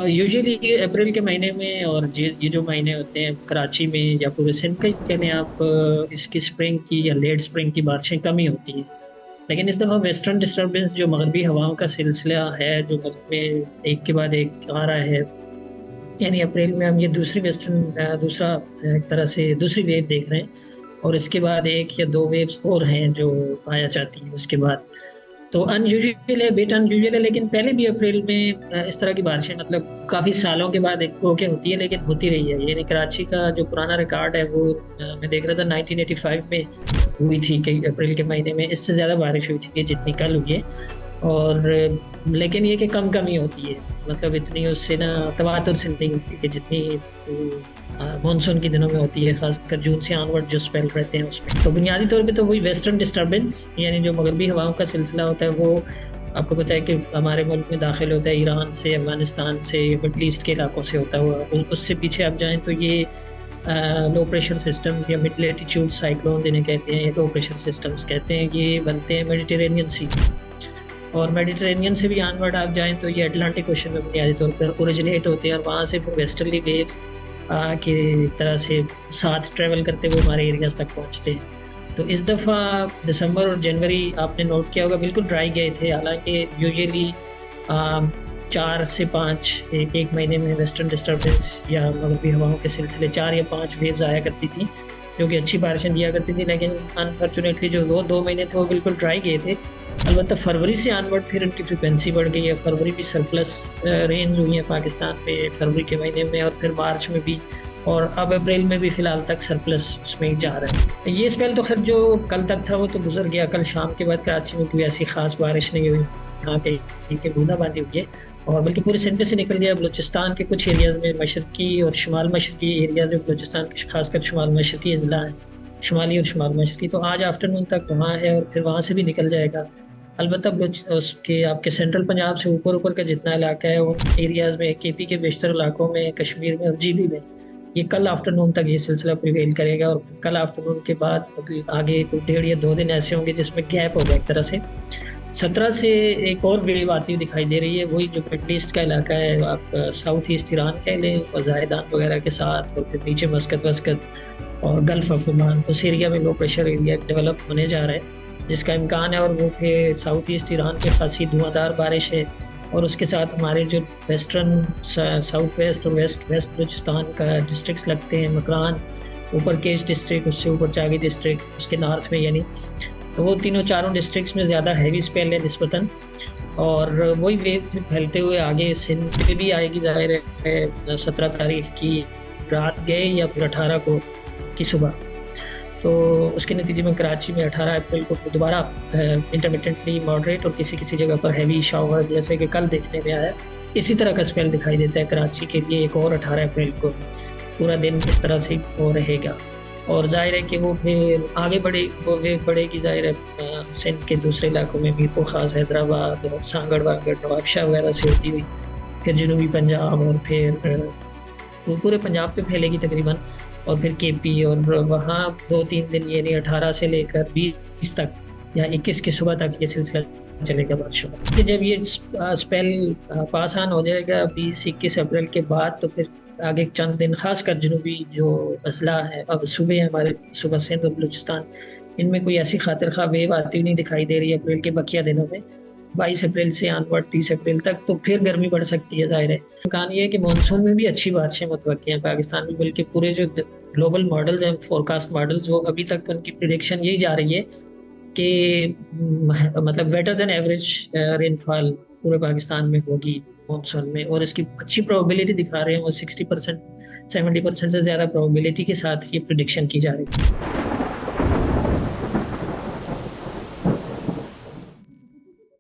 Usually अप्रैल के महीने में और ये जो महीने होते हैं कराची में या पूरे सिंध का ही कह लें आप, इसकी स्प्रिंग की या लेट स्प्रिंग की बारिशें कम ही होती हैं। लेकिन इस दफ़ा वेस्टर्न डिस्टर्बेंस जो मगरबी हवाओं का सिलसिला है जो मुल्क में एक के बाद एक आ रहा है, यानी अप्रैल में हम ये दूसरी दूसरा एक तरह से दूसरी वेव देख रहे हैं। और इसके बाद एक या दो वेव्स और हैं जो आया चाहती हैं उसके बाद। तो अनयूजुअल है, बेट अनयूजुअल है, लेकिन पहले भी अप्रैल में इस तरह की बारिशें मतलब काफ़ी सालों के बाद एक होके होती है, लेकिन होती रही है। यानी कराची का जो पुराना रिकॉर्ड है वो मैं देख रहा था 1985 में हुई थी कि अप्रैल के महीने में इससे ज़्यादा बारिश हुई थी कि जितनी कल हुई है। और लेकिन ये कि कम कम ही होती है, मतलब इतनी उससे ना तवातुर से नहीं होती कि जितनी मानसून के दिनों में होती है, खासकर जून से ऑनवर्ड जो स्पेल रहते हैं उसमें। तो बुनियादी तौर पे तो वही वेस्टर्न डिस्टर्बेंस यानी जो मगरबी हवाओं का सिलसिला होता है वो आपको पता है कि हमारे मुल्क में दाखिल होता है ईरान से, अफगानिस्तान से, मिडल ईस्ट के इलाकों से होता हुआ। उससे पीछे आप जाएं तो ये लो प्रेशर सिस्टम या मिड लैटिट्यूड साइक्लोन जिन्हें कहते हैं, लो प्रेशर सिस्टम्स कहते हैं, ये बनते हैं मेडिटेरेनियन सी। और मेडिटेरेनियन से भी आनवर्ड आप जाएं तो ये अटलांटिक ओशन में बुनियादी तौर पर ओरिजिनेट होते हैं और वहाँ से फिर वेस्टर्ली वेव्स की तरह से साथ ट्रेवल करते हुए हमारे एरियाज तक पहुँचते हैं। तो इस दफ़ा दिसंबर और जनवरी आपने नोट किया होगा बिल्कुल ड्राई गए थे, हालांकि यूजुअली 4 से 5 एक महीने में वेस्टर्न डिस्टर्बेंस या मगरबी हवाओं के सिलसिले 4 या 5 वेव्स आया करती थी जो कि अच्छी बारिशें दिया करती थी। लेकिन अनफॉर्चुनेटली जो वो 2 महीने थे वो बिल्कुल ड्राई गए थे। अलबत्ता फरवरी से ऑनवर्ड फिर उनकी फ्रिक्वेंसी बढ़ गई है। फरवरी भी सरप्लस रेंज हुई है पाकिस्तान पे फरवरी के महीने में, और फिर मार्च में भी, और अब अप्रैल में भी फिलहाल तक सरप्लस उसमें ही जा रहा है। ये स्पेल तो खैर जो कल तक था वो तो गुजर गया। कल शाम के बाद कराची में कोई ऐसी खास बारिश नहीं हुई, यहाँ कहीं बूंदाबांदी हुई है और बल्कि पूरे सिंध से निकल गया। बलूचिस्तान के कुछ एरियाज में, मशरकी और शुमाल मशरकी एरियाज में, बलूचिस्तान के खासकर शुमाल मशरकी अजला है, शुमाली और शुमाल मशरकी, तो आज आफ्टरनून तक वहाँ है और फिर वहाँ से भी निकल जाएगा। अलबत्ता उसके आपके सेंट्रल पंजाब से ऊपर ऊपर का जितना इलाका है उन एरियाज में, केपी के बेशतर इलाकों में, कश्मीर में और जीबी में, ये कल आफ्टरनून तक ये सिलसिला प्रिवेल करेगा। और कल आफ्टरनून के बाद आगे 1.5 या 2 दिन ऐसे होंगे जिसमें गैप होगा एक तरह से। 17 से एक और वेव आती हुई दिखाई दे रही है, वही जो मिडल ईस्ट का इलाका है, आप साउथ ईस्ट ईरान कह लें और जायदान वगैरह के साथ, और फिर नीचे मस्कत वस्कत और गल्फ ऑफ ओमान, उस एरिया में लो प्रेशर एरिया डेवलप होने जा रहा है जिसका इम्कान है। और वो फिर साउथ ईस्ट ईरान की खासी धुआंधार बारिश है, और उसके साथ हमारे जो वेस्टर्न साउथ वेस्ट और वेस्ट बलूचिस्तान का डिस्ट्रिक्ट्स लगते हैं, मकरान, ऊपर केज डिस्ट्रिक्ट, उससे ऊपर चागी डिस्ट्रिक्ट, उसके नॉर्थ में, यानी तो वो तीनों चारों डिस्ट्रिक्ट्स में ज़्यादा हैवी स्पेल है निस्बतन। और वही वेव फिर फैलते हुए आगे सिंध पे भी आएगी, जाहिर है 17 तारीख की रात गए या फिर 18 को की सुबह। तो उसके नतीजे में कराची में 18 अप्रैल को दोबारा इंटरमिटेंटली मॉडरेट और किसी किसी जगह पर हैवी शावर जैसे कि कल देखने में आया, इसी तरह का स्पेल दिखाई देता है कराची के लिए एक और 18 अप्रैल को। पूरा दिन इस तरह से वो रहेगा और जाहिर है कि वो फिर आगे वो वेव बढ़ेगी, जाहिर है सिंध के दूसरे इलाकों में भी, खास हैदराबाद और सांगड़ वागड़ नवाबशाह वगैरह से होती हुई फिर जनूबी पंजाब और फिर वो पूरे पंजाब पे फैलेगी तकरीबन, और फिर केपी, और वहाँ 2-3 दिन यानी 18 से लेकर 20 तक या 21 की सुबह तक ये सिलसिला चलेगा बारिशों का। जब ये स्पेल पास ऑन हो जाएगा 20-21 अप्रैल के बाद, तो फिर आगे चंद दिन खासकर जनूबी जो अजला है, अब सुबह हमारे सुबह सिंध और बलूचिस्तान, इनमें कोई ऐसी खातिर खा वेव आती हुई नहीं दिखाई दे रही है अप्रैल के बकिया दिनों में। 22 अप्रैल से ऑनवर्ड 30 अप्रैल तक तो फिर गर्मी बढ़ सकती है, जाहिर है। कहानी ये है कि मानसून में भी अच्छी बारिशें मुतवक्की हैं पाकिस्तान में, बल्कि पूरे जो ग्लोबल मॉडल्स हैं, फोरकास्ट मॉडल्स, वो अभी तक उनकी प्रिडिक्शन यही जा रही है कि मतलब बेटर देन एवरेज रेनफॉल पूरे पाकिस्तान में होगी मानसून में, और इसकी अच्छी प्रोबेबिलिटी दिखा रहे हैं वो 60% 70% से ज़्यादा प्रोबेबिलिटी के साथ ये प्रिडिक्शन की जा रही है।